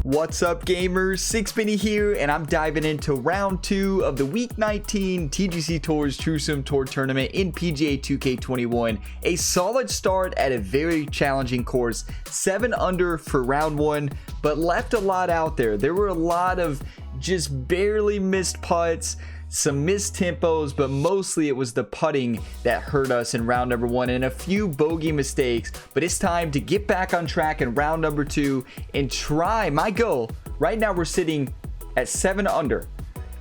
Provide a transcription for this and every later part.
What's up, gamers? Sixpenny here, and I'm diving into round 2 of the week 19 TGCTours True Sim Tour tournament in PGA 2K21. A solid start at a very challenging course, 7 under for round 1, but left a lot out there. There were a lot of just barely missed putts, some missed tempos, but mostly it was the putting that hurt us in round number 1 and a few bogey mistakes. But it's time to get back on track in round number 2 and try my goal. Right now we're sitting at 7 under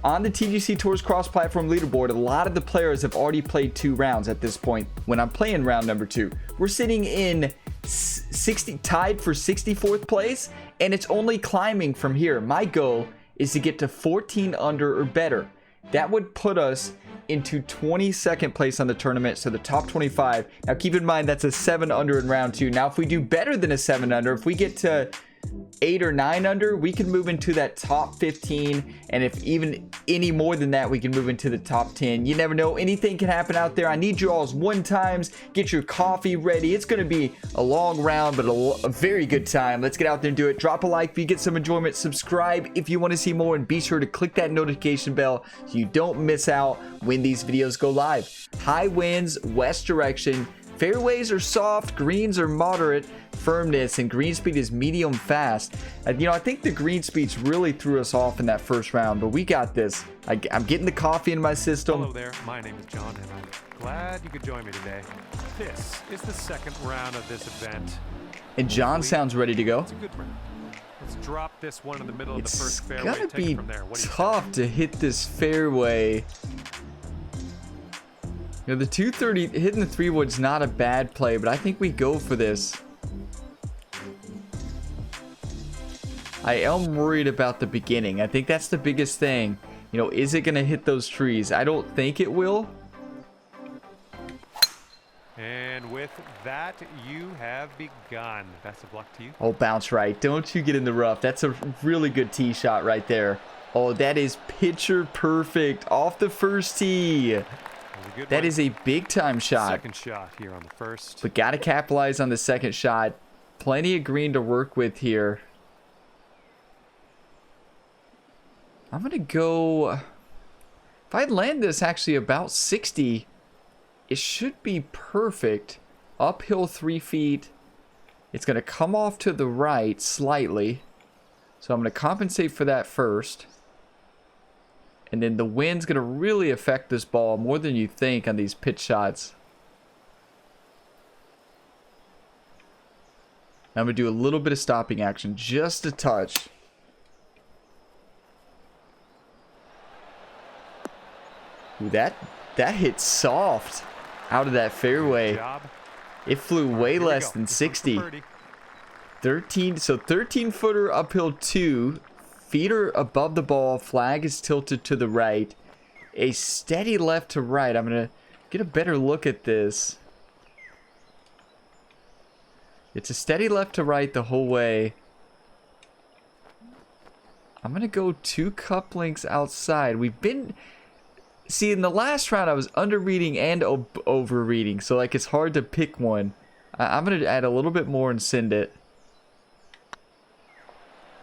on the TGCTours cross-platform leaderboard. A lot of the players have already played 2 rounds at this point when I'm playing round number 2. We're sitting in tied for 64th place, and it's only climbing from here. My goal is to get to 14 under or better. That would put us into 22nd place on the tournament, so the top 25. Now keep in mind that's a 7 under in round 2. Now if we do better than a 7 under, if we get to 8 or 9 under, we can move into that top 15, and if even any more than that, we can move into the top 10. You never know, anything can happen out there. I need you all's 1 times. Get your coffee ready. It's going to be a long round, but a very good time. Let's get out there and do it. Drop a like if you get some enjoyment. Subscribe if you want to see more, and be sure to click that notification bell so you don't miss out when these videos go live. High winds, west direction. Fairways are soft, greens are moderate firmness, and green speed is medium fast. I think the green speeds really threw us off in that first round, but we got this. I'm getting the coffee in my system. Hello there, my name is John, and I'm glad you could join me today. This is the second round of this event. And John sounds ready to go. It's a good round. Let's drop this one in the middle of the first fairway. It's gonna be tough to hit this fairway. You know, the 230, hitting the 3-wood's not a bad play, but I think we go for this. I am worried about the beginning. I think that's the biggest thing. You know, is it going to hit those trees? I don't think it will. And with that, you have begun. Best of luck to you. Oh, bounce right. Don't you get in the rough. That's a really good tee shot right there. Oh, that is picture perfect off the first tee. That is a big time shot. Second shot here on the first. But got to capitalize on the second shot. Plenty of green to work with here. I'm going to go... If I land this actually about 60, it should be perfect. Uphill 3 feet. It's going to come off to the right slightly. So I'm going to compensate for that first. And then the wind's going to really affect this ball more than you think on these pitch shots. I'm going to do a little bit of stopping action, just a touch. Ooh, that hit soft out of that fairway. It flew way less than 60. 13 footer uphill 2. Feet are above the ball. Flag is tilted to the right. A steady left to right. I'm going to get a better look at this. It's a steady left to right the whole way. I'm going to go 2 cup lengths outside. We've been... See, in the last round, I was under-reading and over-reading. So, like, it's hard to pick one. I'm going to add a little bit more and send it.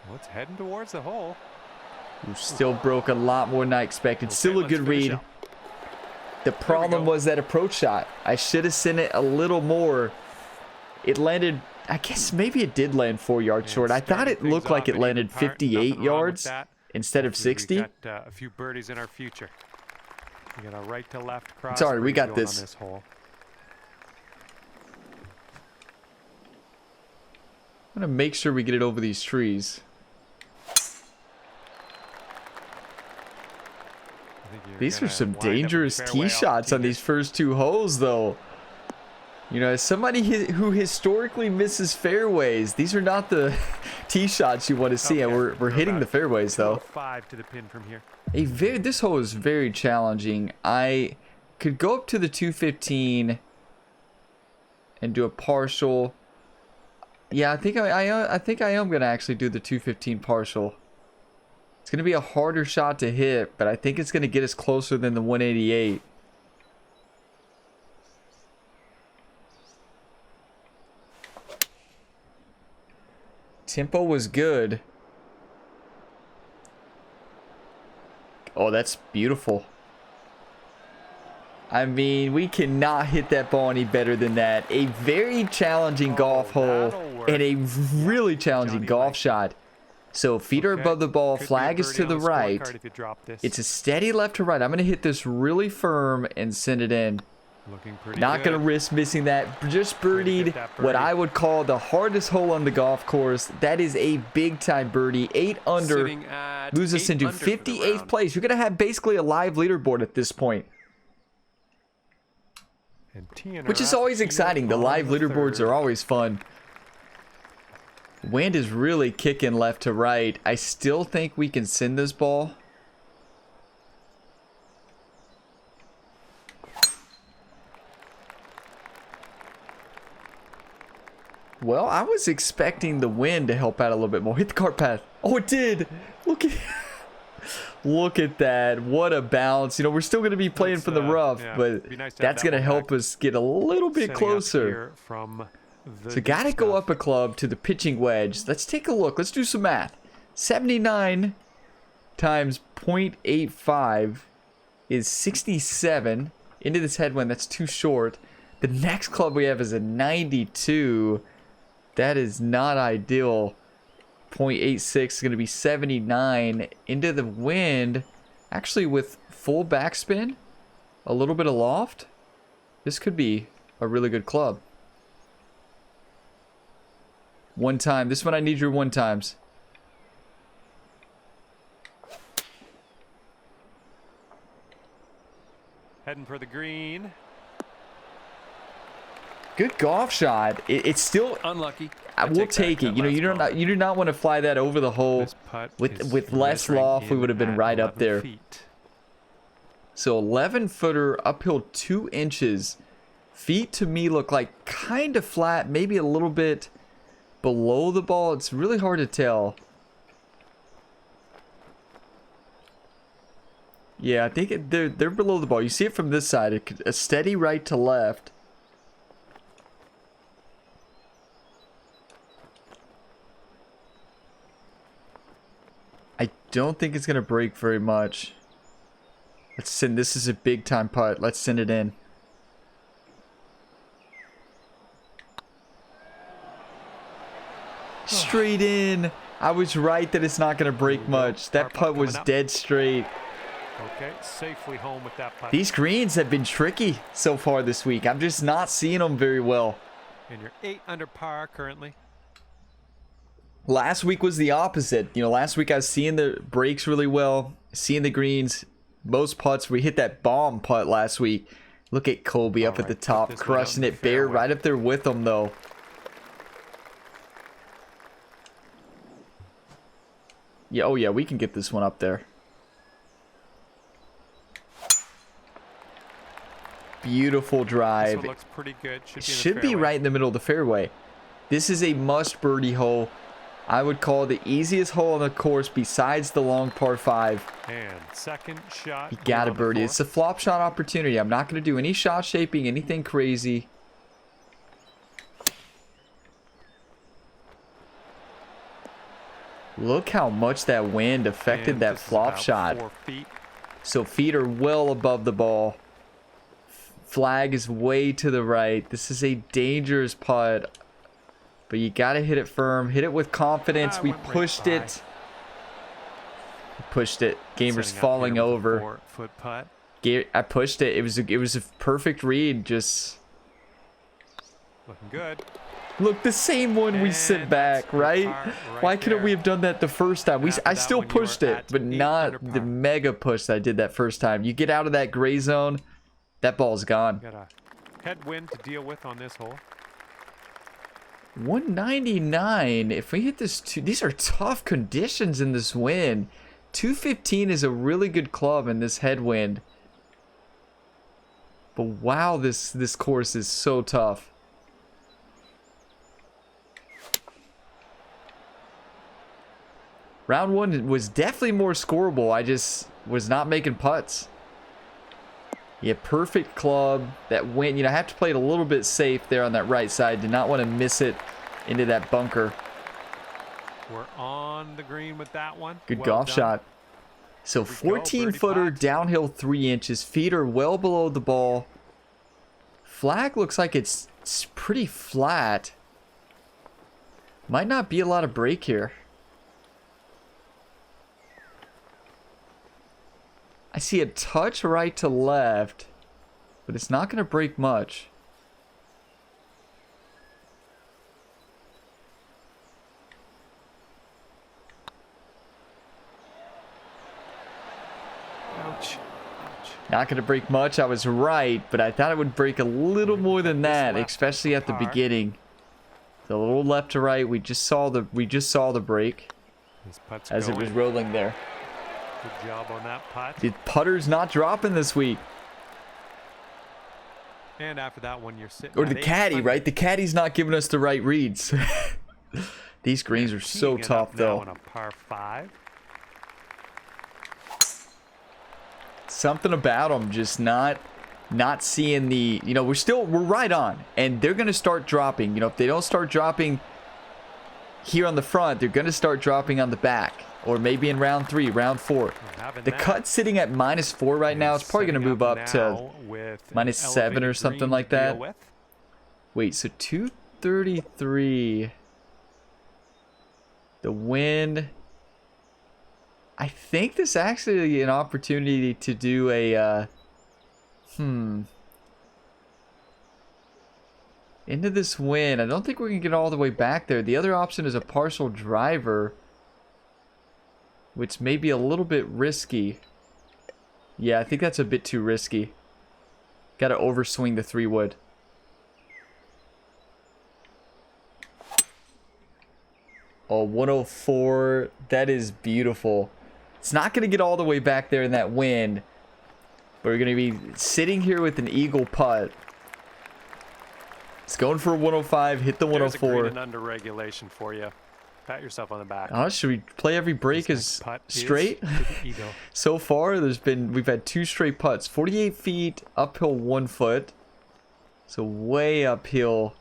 Well, it's heading towards the hole. We still broke a lot more than I expected. Okay, still a good read. The problem was that approach shot. I should have sent it a little more. It landed, I guess maybe it did land 4 yards short. I thought it looked like it landed 58 yards instead of 60. We got a few birdies in our future. We got a right to left cross. Sorry, we got this. On this hole. I'm going to make sure we get it over these trees. These are some dangerous tee shots on these first 2 holes, though. You know, as somebody who historically misses fairways, these are not the tee shots you want to see. And we're hitting the fairways, though. 5 to the pin from here. This hole is very challenging. I could go up to the 215 and do a partial. Yeah, I think I am gonna actually do the 215 partial. It's gonna be a harder shot to hit, but I think it's gonna get us closer than the 188. Tempo was good. Oh, that's beautiful. I mean, we cannot hit that ball any better than that. A very challenging golf hole and a really challenging golf shot. So feet are above the ball, flag is to the right. It's a steady left to right. I'm going to hit this really firm and send it in. Not going to risk missing that. Just birdied what I would call the hardest hole on the golf course. That is a big time birdie. 8 under moves us into 58th place. You're going to have basically a live leaderboard at this point, which is always exciting. The live leaderboards are always fun. Wind is really kicking left to right. I still think we can send this ball. Well, I was expecting the wind to help out a little bit more. Hit the cart path. Oh, it did. Look at look at that. What a bounce. You know, we're still going to be playing from the rough, but that's going to help us get a little bit closer. So got to go up a club to the pitching wedge. Let's take a look. Let's do some math. 79 times 0.85 is 67. Into this headwind, that's too short. The next club we have is a 92. That is not ideal. 0.86 is going to be 79. Into the wind, actually with full backspin, a little bit of loft. This could be a really good club. One time. This one I need your one times. Heading for the green. Good golf shot. It's still unlucky. I will take it. You know, you do not want to fly that over the hole. With less loft, we would have been right up there. So 11 footer uphill 2 inches. Feet to me look like kind of flat, maybe a little bit below the ball. It's really hard to tell. Yeah, I think they're below the ball. You see it from this side. A steady right to left. I don't think it's going to break very much. Let's send. This is a big time putt. Let's send it in. Straight in. I was right that it's not going to break much. That putt was dead straight. Okay, safely home with that putt. These greens have been tricky so far this week. I'm just not seeing them very well. And you're 8 under par currently. Last week was the opposite. You know, last week I was seeing the breaks really well, seeing the greens, most putts. We hit that bomb putt last week. Look at Kobe up at the top, crushing it. Bear right up there with him, though. Yeah, oh yeah, we can get this one up there. Beautiful drive. This one looks pretty good. Should be right in the middle of the fairway. This is a must birdie hole. I would call the easiest hole on the course besides the long par 5. And second shot. You got to birdie. It's a flop shot opportunity. I'm not going to do any shot shaping, anything crazy. Look how much that wind affected that flop shot. 4 feet. So feet are well above the ball. Flag is way to the right. This is a dangerous putt. But you got to hit it firm. Hit it with confidence. We pushed it. We pushed it. Gamer's falling over. 4-foot putt. I pushed it. It was a perfect read. Just looking good. look, the same one we sent back, right? Why couldn't we have done that the first time? I still pushed it, but not the mega push that I did that first time. You get out of that gray zone, that ball's gone. Got a headwind to deal with on this hole. 199. If we hit this, these are tough conditions in this wind. 215 is a really good club in this headwind. But wow, this course is so tough. Round 1 was definitely more scoreable. I just was not making putts. Yeah, perfect club. That went, you know, I have to play it a little bit safe there on that right side. Did not want to miss it into that bunker. We're on the green with that one. Good Well golf done. shot. So Here we go, 14 birdie footer, putt. downhill 3 inches. Feet are well below the ball. Flag looks like it's pretty flat. Might not be a lot of break here. I see a touch right to left, but it's not going to break much. Ouch. Ouch. Not going to break much. I was right, but I thought it would break a little more than that, left especially at the par. beginning. So a little left to right. We just saw the break This putt's as it going. was rolling there. Good job on that putt. The putter's not dropping this week. And after that one, you're sitting Or at the caddy, 800. right? The caddy's not giving us the right reads. These greens are so Teeing it tough, up now though. on a par 5. Something about them just not seeing the, you know, we're right on, and they're gonna start dropping. You know, if they don't start dropping here on the front, they're gonna start dropping on the back, or maybe in round 3, round 4. Having The that. cut's sitting at -4 right now. It's probably gonna Setting move up to now with an -7 or elevated something green like to deal that. with. Wait, so 233. The wind. I think this actually an opportunity to do a into this wind. I don't think we can get all the way back there. The other option is a partial driver, which may be a little bit risky. Yeah, I think that's a bit too risky. Got to overswing the 3-wood. Oh, 104. That is beautiful. It's not going to get all the way back there in that wind. But we're going to be sitting here with an eagle putt. It's going for a 105. Hit the There's a green 104. and under regulation for you. Pat yourself on the back. Should we play every break This as next putt is straight? to the eagle. So far, we've had 2 straight putts. 48 feet, uphill 1 foot. So way uphill.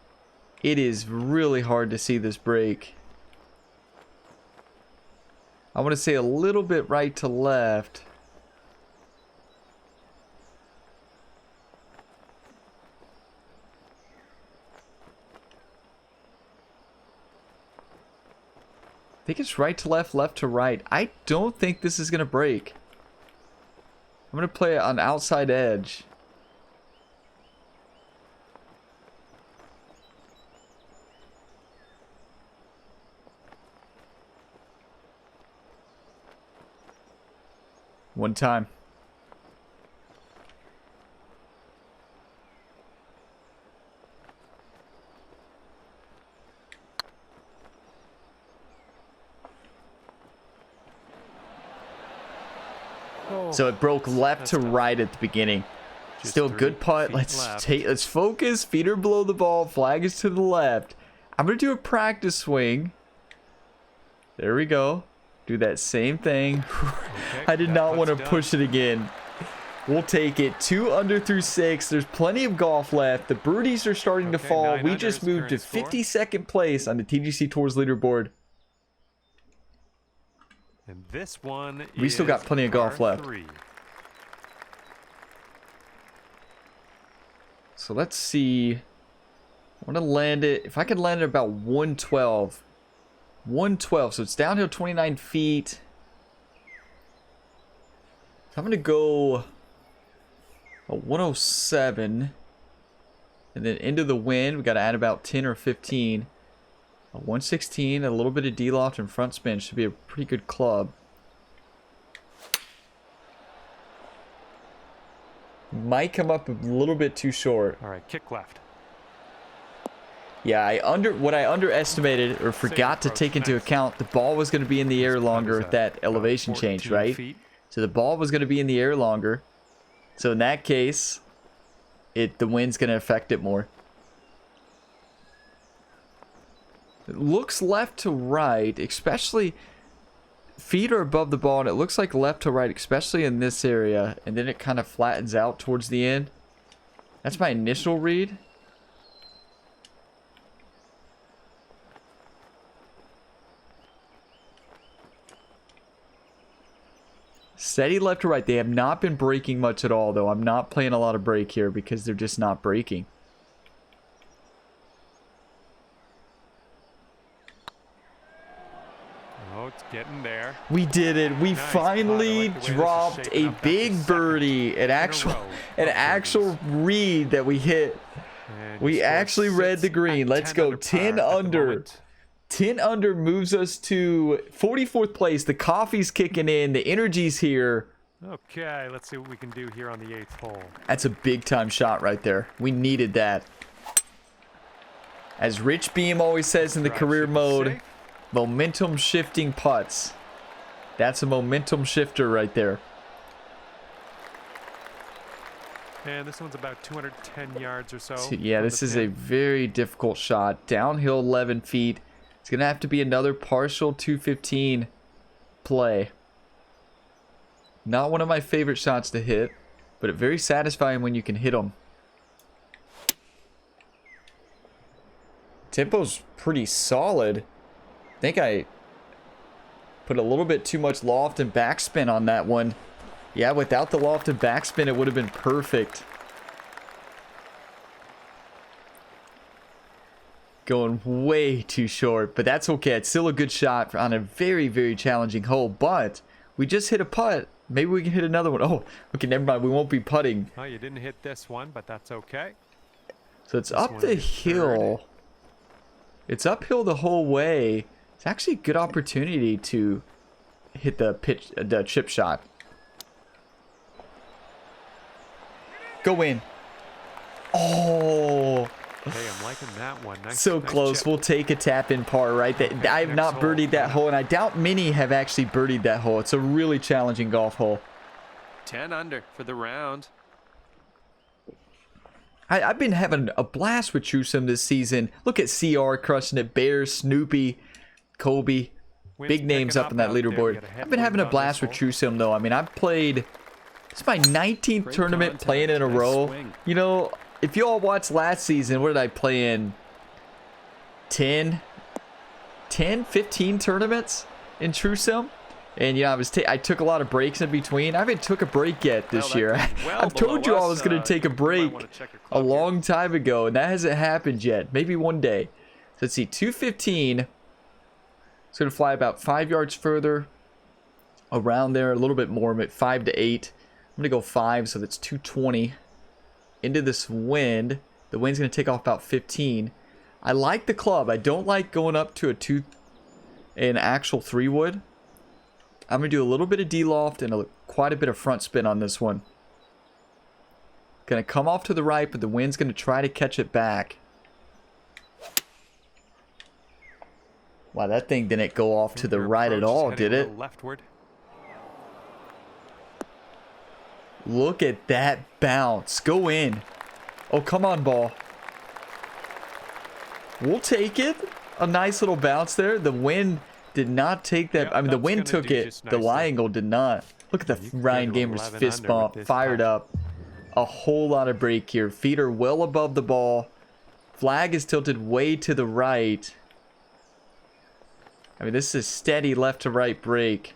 It is really hard to see this break. I want to say a little bit right to left. I think it's right to left, left to right. I don't think this is going to break. I'm going to play it on outside edge. One time. So it broke left to right at the beginning. Still a good putt. Let's focus. Feet are below the ball. Flag is to the left. I'm gonna do a practice swing. There we go. Do that same thing. I did not want to push it again. We'll take it. 2 under through 6. There's plenty of golf left. The birdies are starting to fall. We just moved to 52nd place on the TGCTours leaderboard. And this one We still got plenty of golf left. 3. So let's see. I want to land it. If I could land it about 112. 112. So it's downhill 29 feet. So I'm going to go a 107. And then into the wind, we got to add about 10 or 15. A 116, a little bit of D-loft and front spin should be a pretty good club. Might come up a little bit too short. All right, kick left. Yeah, what I underestimated or forgot to take into account, the ball was going to be in the air longer with that elevation change, right? So the ball was going to be in the air longer. So in that case, the wind's going to affect it more. It looks left to right, especially feet are above the ball, and it looks like left to right, especially in this area, and then it kind of flattens out towards the end. That's my initial read. Steady left to right. They have not been breaking much at all, though. I'm not playing a lot of break here because they're just not breaking. Oh, it's getting there. We did it. We finally dropped a big birdie. An actual read that we hit. We actually read the green. Let's go. 10 under. 10 under moves us to 44th place. The coffee's kicking in. The energy's here. Okay, let's see what we can do here on the 8th hole. That's a big time shot right there. We needed that. As Rich Beam always says in the career mode, momentum shifting putts. That's a momentum shifter right there. And this one's about 210 yards or so. Yeah, this is a very difficult shot. Downhill 11 feet. It's going to have to be another partial 215 play. Not one of my favorite shots to hit, but very satisfying when you can hit them. Tempo's pretty solid. I think I put a little bit too much loft and backspin on that one. Yeah, without the loft and backspin, it would have been perfect. Going way too short, but that's okay. It's still a good shot on a very, very challenging hole, but we just hit a putt. Maybe we can hit another one. Oh, okay, never mind. We won't be putting. Oh, you didn't hit this one, but that's okay. So it's up the hill. It's uphill the whole way. It's actually a good opportunity to hit the chip shot. Go in. Oh. Hey, I'm liking that one. Nice, so nice close. chip. We'll take a tap in par, right? I have not birdied that hole, and I doubt many have actually birdied that hole. It's a really challenging golf hole. 10 under for the round. I've been having a blast with True Sim this season. Look at CR crushing it. Bear, Snoopy, Kobe. Big names up in that leaderboard. I've been having a blast with True Sim, though. I mean, I've played... It's my 19th tournament playing in a row. You know, if you all watched last season, what did I play in? 10, 15 tournaments in True Sim? And, you know, I took a lot of breaks in between. I haven't took a break yet this year. I've told you I was going to take a break a long time ago, and that hasn't happened yet. Maybe one day. So let's see, 215. It's going to fly about 5 yards further. Around there, a little bit more, but 5 to 8. I'm going to go 5, so that's 220. Into this wind. The wind's going to take off about 15. I like the club. I don't like going up to an actual 3-wood. I'm going to do a little bit of D-loft and quite a bit of front spin on this one. Going to come off to the right, but the wind's going to try to catch it back. Wow, that thing didn't go off to the right at all, did it? Leftward. Look at that bounce. Go in. Oh, come on, ball. We'll take it. A nice little bounce there. The wind did not take that. Yep, I mean, the wind took it. The lie angle did not. Look at the Ryan Gamers fist bump. Fired up. A whole lot of break here. Feet are well above the ball. Flag is tilted way to the right. I mean, this is steady left to right break.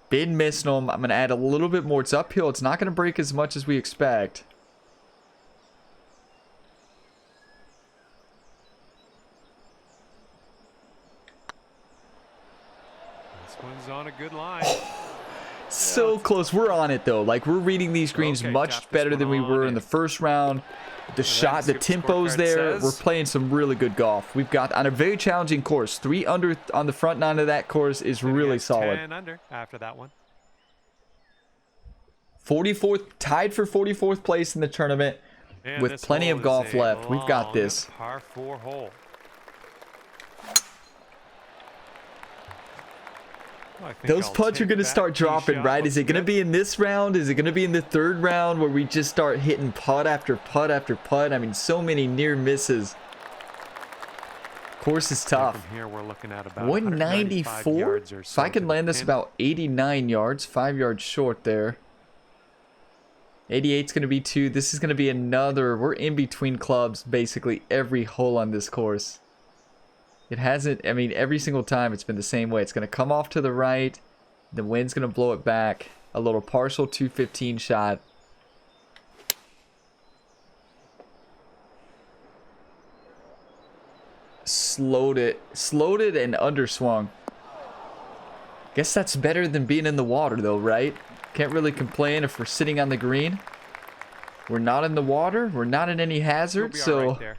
Been missing them. I'm going to add a little bit more. It's uphill. It's not going to break as much as we expect. This one's on a good line. So close. We're on it, though. Like, we're reading these greens much better than we were in the first round. The shot, the tempo's there. We're playing some really good golf. We've got on a very challenging course. 3 under on the front 9 of that course is really solid. 10 under after that one. 44th, tied for 44th place in the tournament with plenty of golf left. We've got this. Par 4 hole. Those putts are going to start dropping, right? Is it going to be in this round? Is it going to be in the 3rd round where we just start hitting putt after putt after putt? I mean, so many near misses. Course is tough. From here, we're looking at about 194. If I can land this about 89 yards, 5 yards short there. 88 is going to be 2. This is going to be another. We're in between clubs basically every hole on this course. It hasn't, I mean, every single time it's been the same way. It's going to come off to the right, The wind's going to blow it back. A little partial 215 shot. Slowed it and underswung. Guess that's better than being in the water though, right? Can't really complain if we're sitting on the green. We're not in the water. We're not in any hazard, so right there.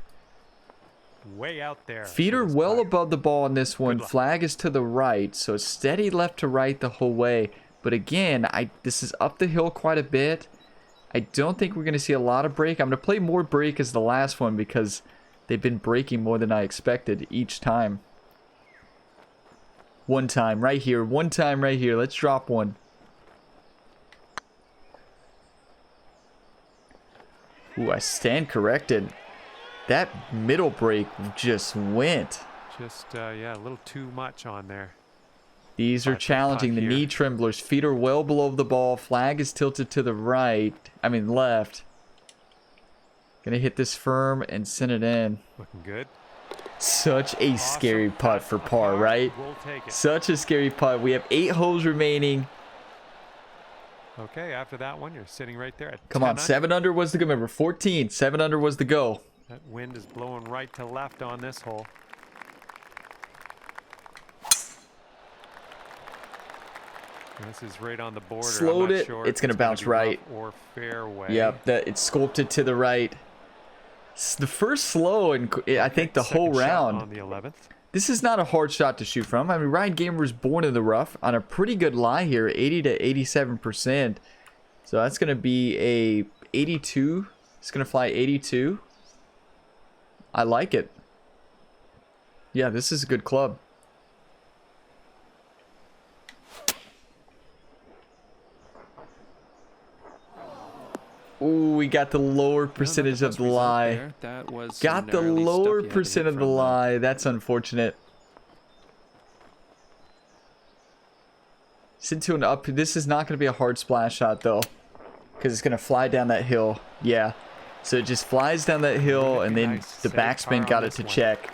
Way out there. Feet are well above the ball on this one. Flag is to the right, so it's steady left to right the whole way. But again, this is up the hill quite a bit. I don't think we're going to see a lot of break. I'm going to play more break as the last one because they've been breaking more than I expected each time. One time right here. One time right here. Let's drop one. Ooh, I stand corrected. That middle break just went. Just, yeah, a little too much on there. These are challenging. The knee tremblers. Feet are well below the ball. Flag is tilted to the right. I mean left. Gonna hit this firm and send it in. Looking good. Such a scary putt for par, right? We'll take it. Such a scary putt. We have 8 holes remaining. Okay, after that one, you're sitting right there at Come on, 7 under was the go. Remember, 14. 7 under was the go. That wind is blowing right to left on this hole. This is right on the border. Slowed it. Sure it's going to bounce right. Or fairway. Yep, it's sculpted to the right. It's the first slow, and I think the whole round. On the 11th. This is not a hard shot to shoot from. I mean, Ryan Gamer was born in the rough on a pretty good lie here, 80 to 87%. So that's going to be a 82. It's going to fly 82. I like it. Yeah, this is a good club. Ooh, we got the lower percentage of the lie. Got the lower percent of the lie. That's unfortunate. Sit to an up. This is not going to be a hard splash shot though, because it's going to fly down that hill. Yeah. So it just flies down that hill, and then the backspin got it to check.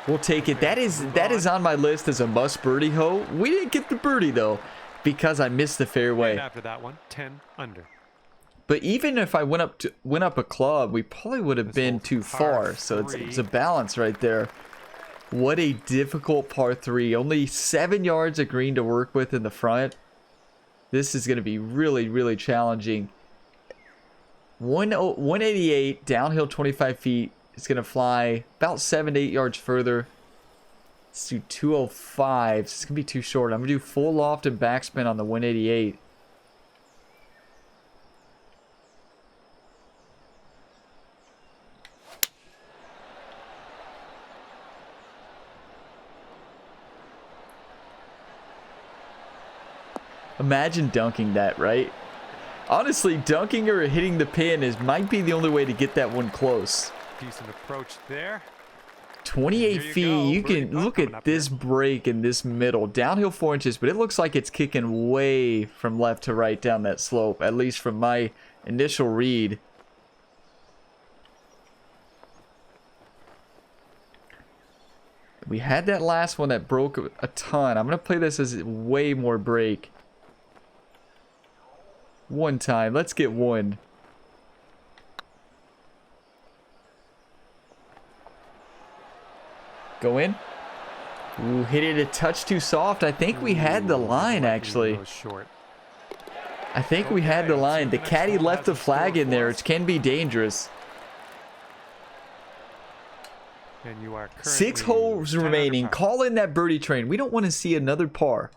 We'll take it. That is on my list as a must birdie hole. We didn't get the birdie though, because I missed the fairway. And after that one, 10 under. But even if I went up a club, we probably would have been too far. So it's a balance right there. What a difficult par 3. Only 7 yards of green to work with in the front. This is going to be really, really challenging. 188, downhill 25 feet. It's going to fly about 7 to 8 yards further. Let's do 205. It's going to be too short. I'm going to do full loft and backspin on the 188. Imagine dunking that, right? Honestly, dunking or hitting the pin might be the only way to get that one close. Decent approach there. 28 feet. You can look at this break in this middle. Downhill 4 inches, but it looks like it's kicking way from left to right down that slope, at least from my initial read. We had that last one that broke a ton. I'm going to play this as way more break. One time. Let's get one. Go in. Ooh, hit it a touch too soft. I think we had the line, actually. I think we had the line. The caddy left the flag in there. It can be dangerous. And you are 6 holes remaining. Call in that birdie train. We don't want to see another par.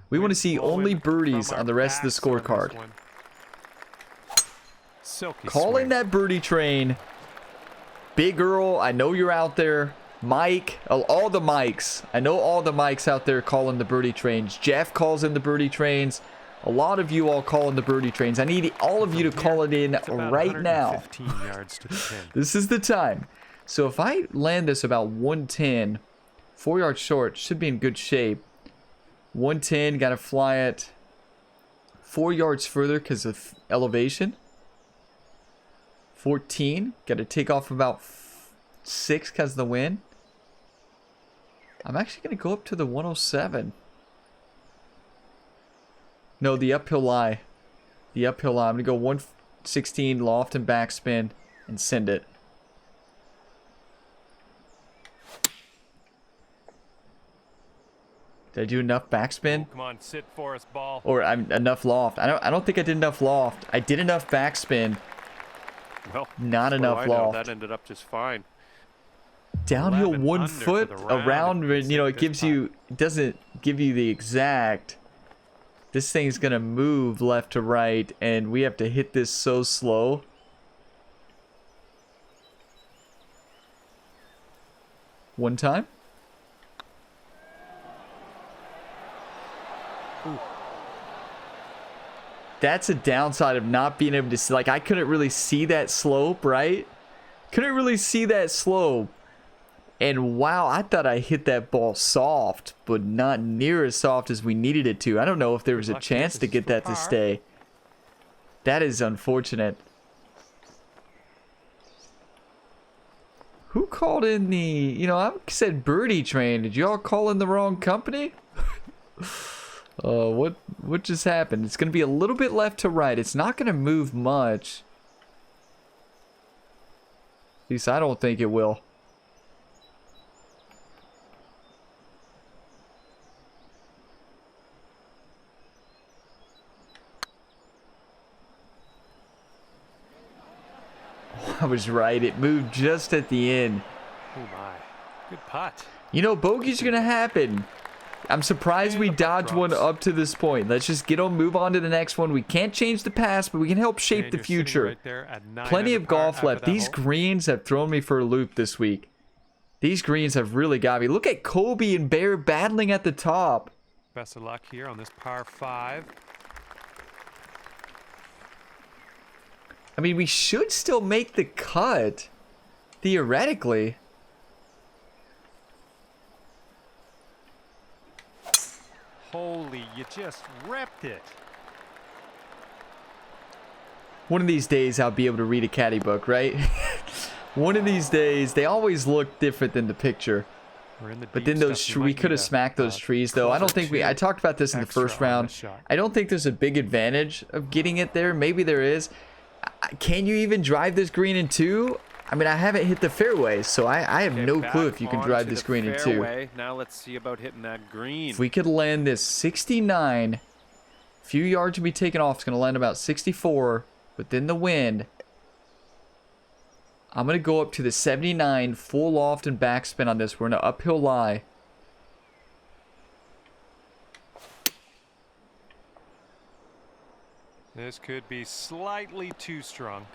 We want to see only birdies on the rest of the scorecard. Call in that birdie train. Big Earl, I know you're out there. Mike, all the mics. I know all the mics out there calling the birdie trains. Jeff calls in the birdie trains. A lot of you all call in the birdie trains. I need all of you to call it in right now. This is the time. So if I land this about 110, 4 yards short, should be in good shape. 110, got to fly it 4 yards further because of elevation. 14, got to take off about 6 because of the wind. I'm actually going to go up to the 107. No, the uphill lie. The uphill lie. I'm going to go 116 loft and backspin and send it. Did I do enough backspin? Oh, come on, sit for us, ball. Or enough loft? I don't think I did enough loft. I did enough backspin. Well, not enough loft. That ended up just fine. Downhill 11 1 under foot for the round around, if you know, it's it gives this you, it doesn't give you the exact. This thing's gonna move left to right, and we have to hit this so slow. One time. Ooh. That's a downside of not being able to see. Like, I couldn't really see that slope, right? Couldn't really see that slope. And wow, I thought I hit that ball soft, but not near as soft as we needed it to. I don't know if there was a chance to get that to stay. That is unfortunate. Who called in the, you know, I said birdie train. Did you all call in the wrong company? What just happened? It's going to be a little bit left to right. It's not going to move much. At least I don't think it will. I was right. It moved just at the end. Oh my. Good putt. You know, bogeys are going to happen. I'm surprised we dodged one up to this point. Let's just move on to the next one. We can't change the past, but we can help shape the future. Right there at 9 Plenty under of par golf after left. that These hole. greens have thrown me for a loop this week. These greens have really got me. Look at Kobe and Bear battling at the top. Best of luck here on this par 5. I mean, we should still make the cut, theoretically. Holy, you just repped it. One of these days, I'll be able to read a caddy book, right? One of these days, they always look different than the picture. We're in the But deep then those stuff. You we might could need have smacked those trees, though. I don't think we. I talked about this in the extra first on round. this shot. I don't think there's a big advantage of getting it there. Maybe there is. Can you even drive this green in two? I mean, I haven't hit the fairway, so I have Get no back clue if you can drive onto this the green in two. fairway. Now let's see about hitting that green. If we could land this 69, a few yards to be taken off, it's going to land about 64, but then the wind. I'm going to go up to the 79, full loft and backspin on this. We're in an uphill lie. This could be slightly too strong.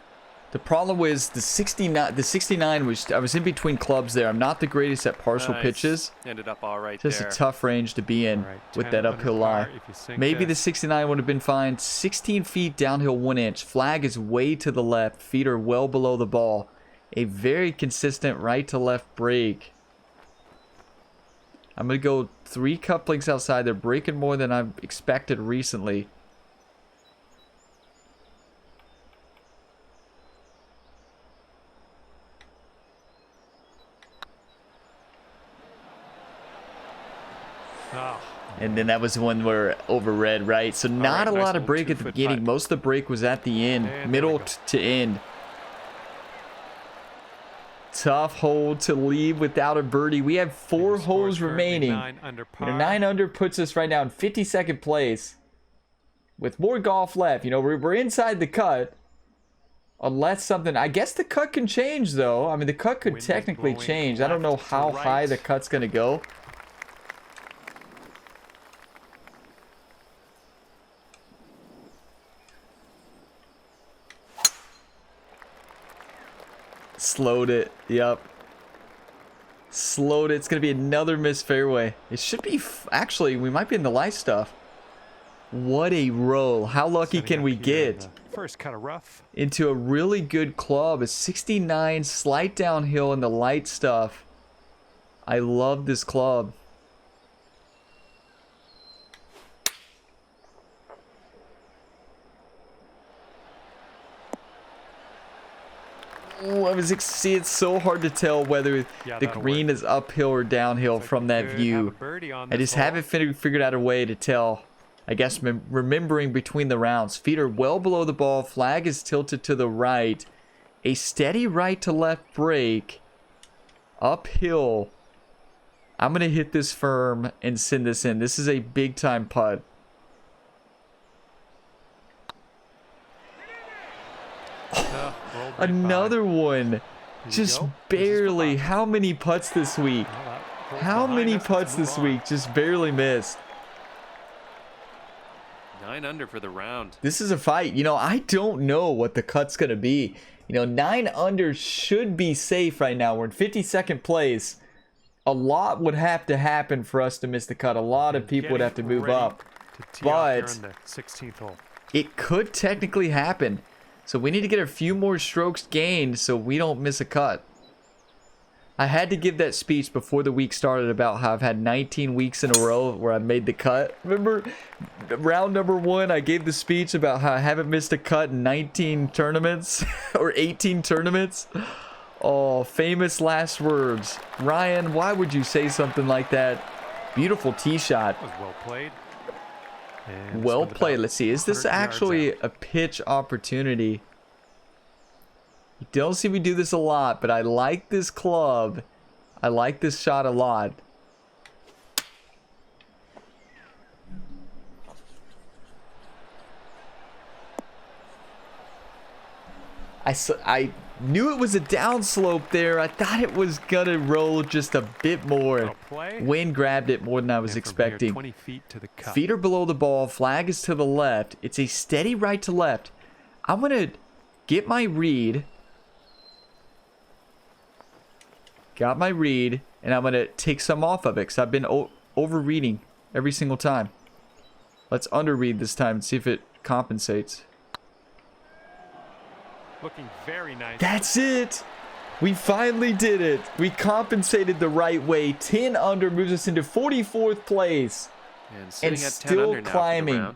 The problem was the 69. The 69 was, I was in between clubs there. I'm not the greatest at partial Nice. pitches. Ended up all right Just there. a tough range to be in All right, with 10 that under uphill par lie. if you sink Maybe the this. 69 would have been fine. 16 feet downhill, 1 inch. Flag is way to the left. Feet are well below the ball. A very consistent right to left break. I'm going to go 3 couplings outside. They're breaking more than I've expected recently. Oh, And then that was the one where overread, right? So not right, a nice lot of little break at the 2-foot beginning. putt. Most of the break was at the end, And middle there we go. to end. Tough hole to leave without a birdie. We have 4 the score's holes currently remaining. 9 under You know, par. 9 under puts us right now in 52nd place. With more golf left, you know, we're inside the cut. Unless something, I guess the cut can change though. I mean, the cut could Wind is technically blowing change. I don't know left to how high right. the cut's gonna go. Slowed it. Yep. Slowed it. It's going to be another missed fairway. It should be... actually, we might be in the light stuff. What a roll. How lucky Setting can up we here in get the first cut of rough. into a really good club? A 69, slight downhill in the light stuff. I love this club. Ooh, see, it's so hard to tell whether Yeah, the that'll green work. is uphill or downhill Looks like from we that could have view. a birdie on I this just hole. haven't figured out a way to tell I guess remembering between the rounds. Feet are well below the ball. Flag is tilted to the right. A steady right to left break. Uphill. I'm going to hit this firm and send this in. This is a big time putt. Another one. Just barely. How many putts this week? How many putts this week? Just barely missed. 9 under for the round. This is a fight. You know, I don't know what the cut's going to be. You know, 9 under should be safe right now. We're in 52nd place. A lot would have to happen for us to miss the cut. A lot of people would have to move up. But it could technically happen. So we need to get a few more strokes gained so we don't miss a cut. I had to give that speech before the week started about how I've had 19 weeks in a row where I made the cut. Remember round number 1, I gave the speech about how I haven't missed a cut in 19 tournaments or 18 tournaments. Oh, famous last words. Ryan, why would you say something like that? Beautiful tee shot. That was well played. Well played. Let's see. Is this actually a pitch opportunity? You don't see me do this a lot, but I like this club. I like this shot a lot. I knew it was a downslope there. I thought it was gonna roll just a bit more. Wind grabbed it more than I was expecting. 20 feet to the cup. Feet are below the ball. Flag is to the left. It's a steady right to left. I'm gonna get my read. Got my read, and I'm gonna take some off of it because I've been over reading every single time. Let's under read this time and see if it compensates. Looking very nice. That's it. We finally did it. We compensated the right way. 10 under moves us into 44th place. And at still climbing.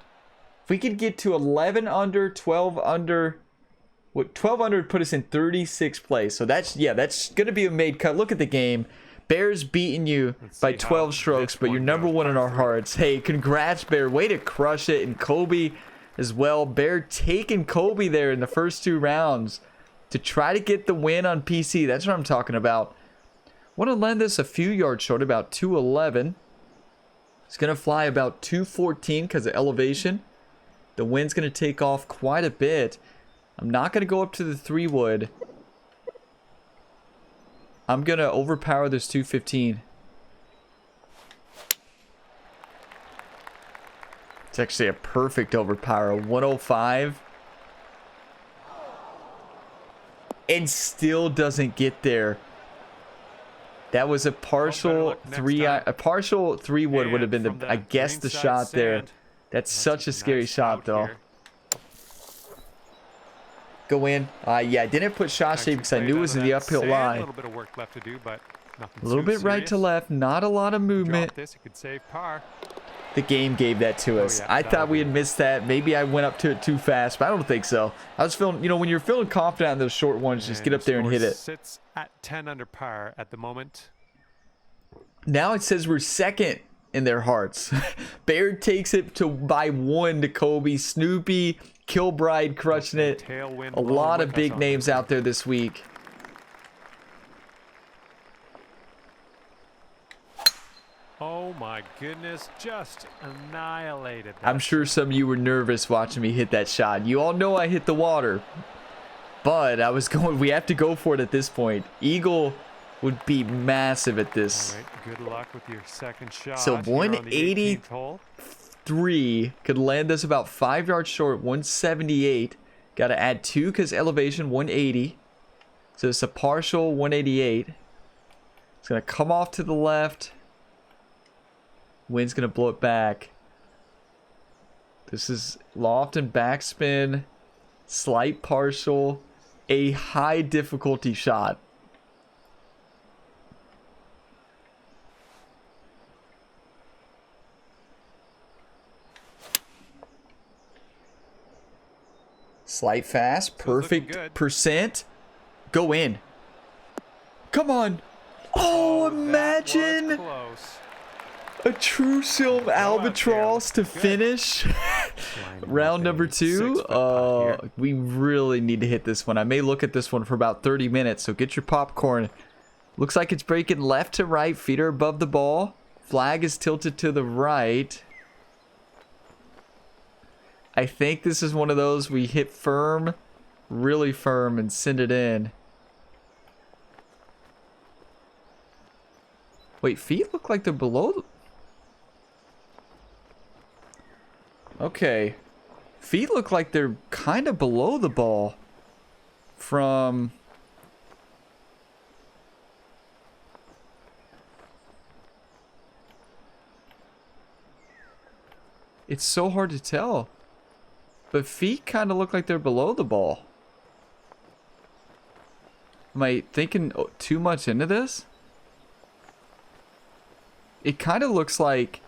If we could get to 11 under, 12 under. What 12 under would put us in 36th place. So that's going to be a made cut. Look at the game. Bear's beating you by 12 strokes, but you're number 1 in our hearts. Hey, congrats, Bear. Way to crush it. And Kobe as well. Bear taking Kobe there in the first 2 rounds to try to get the win on PC. That's what I'm talking about. Want to lend this a few yards short, about 211. It's going to fly about 214 because of elevation. The wind's going to take off quite a bit. I'm not going to go up to the 3-wood. I'm going to overpower this 215. It's actually a perfect overpower. 105. And still doesn't get there. That was a partial 3-wood would have been the, I guess, the shot there. That's such a scary shot though. Go in. Yeah, I didn't put shot shape because I knew it was in the uphill line. A little bit of work left to do, but nothing a little bit right to left, not a lot of movement. Drop this, it could save par. The game gave that to us. I thought we had missed that. Maybe I went up to it too fast, but I don't think so. I was feeling, you know, when you're feeling confident on those short ones, just get up there and hit it. Sits at 10 under par at the moment. Now it says we're second in their hearts. Baird takes it by 1 to Kobe. Snoopy, Kilbride crushing it. A lot of big names out there this week. Oh my goodness, just annihilated. I'm sure some of you were nervous watching me hit that shot. You all know I hit the water. But I was going, we have to go for it at this point. Eagle would be massive at this. All right, good luck with your second shot. So 183 could land us about 5 yards short. 178. Got to add 2 because elevation 180. So it's a partial 188. It's going to come off to the left. Wind's going to blow it back. This is loft and backspin. Slight partial. A high difficulty shot. Slight fast. Perfect percent. Go in. Come on. Oh, imagine. A true silm albatross to finish. Round number 2. We really need to hit this one. I may look at this one for about 30 minutes, so get your popcorn. Looks like it's breaking left to right. Feet are above the ball. Flag is tilted to the right. I think this is one of those we hit firm, really firm, and send it in. Wait, feet look like they're below. Okay. Feet look like they're kind of below the ball from... It's so hard to tell. But feet kind of look like they're below the ball. Am I thinking too much into this? It kind of looks like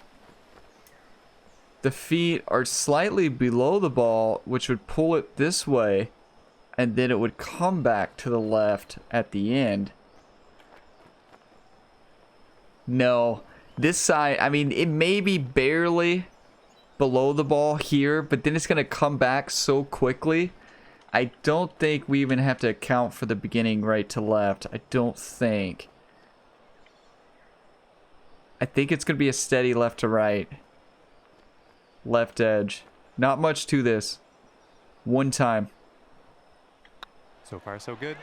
the feet are slightly below the ball, which would pull it this way, and then it would come back to the left at the end. No, this side, I mean, it may be barely below the ball here, but then it's going to come back so quickly. I don't think we even have to account for the beginning right to left. I don't think. I think it's going to be a steady left to right. Left edge. Not much to this. One time. So far, so good.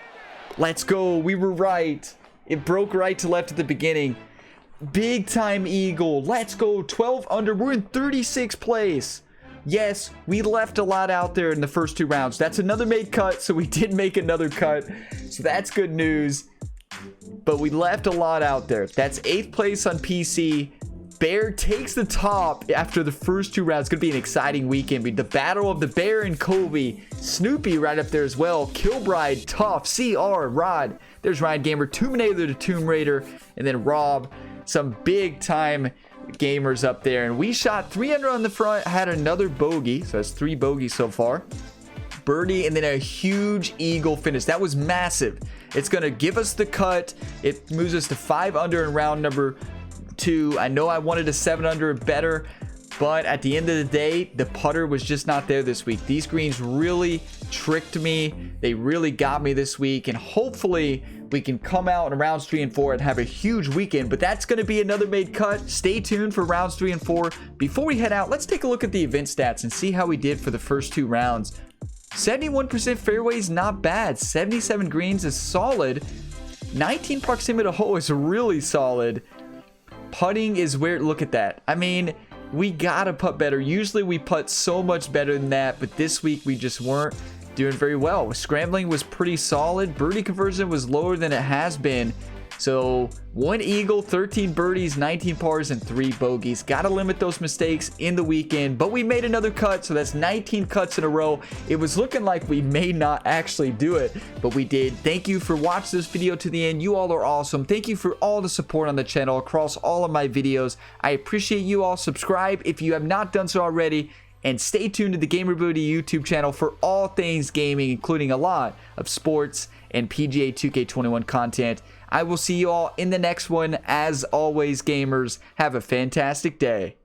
Let's go. We were right. It broke right to left at the beginning. Big time eagle. Let's go. 12 under. We're in 36th place. Yes, we left a lot out there in the first 2 rounds. That's another made cut, so we did make another cut. So that's good news. But we left a lot out there. That's 8th place on PC. Bear takes the top after the first 2 rounds. It's going to be an exciting weekend. The battle of the Bear and Kobe. Snoopy right up there as well. Kilbride, Tough, CR, Rod. There's Ryan Gamer, Terminator the Tomb Raider, and then Rob. Some big time gamers up there. And we shot 3 under on the front, had another bogey. So that's 3 bogeys so far. Birdie, and then a huge eagle finish. That was massive. It's going to give us the cut. It moves us to 5 under in round number 2. I know I wanted a 7 under better, but at the end of the day, the putter was just not there this week. These greens really tricked me. They really got me this week, and hopefully we can come out in rounds 3 and 4 and have a huge weekend. But that's going to be another made cut. Stay tuned for rounds 3 and 4. Before we head out, let's take a look at the event stats and see how we did for the first 2 rounds. 71% fairways, not bad. 77 greens is solid. 19 proximity to hole is really solid. Putting is where, look at that. I mean, we gotta putt better. Usually we putt so much better than that, but this week we just weren't doing very well. Scrambling was pretty solid. Birdie conversion was lower than it has been. So 1 eagle, 13 birdies, 19 pars, and 3 bogeys. Gotta limit those mistakes in the weekend, but we made another cut, so that's 19 cuts in a row. It was looking like we may not actually do it, but we did. Thank you for watching this video to the end. You all are awesome. Thank you for all the support on the channel across all of my videos. I appreciate you all. Subscribe if you have not done so already, and stay tuned to the Gamer Booty YouTube channel for all things gaming, including a lot of sports and PGA 2K21 content. I will see you all in the next one. As always, gamers, have a fantastic day.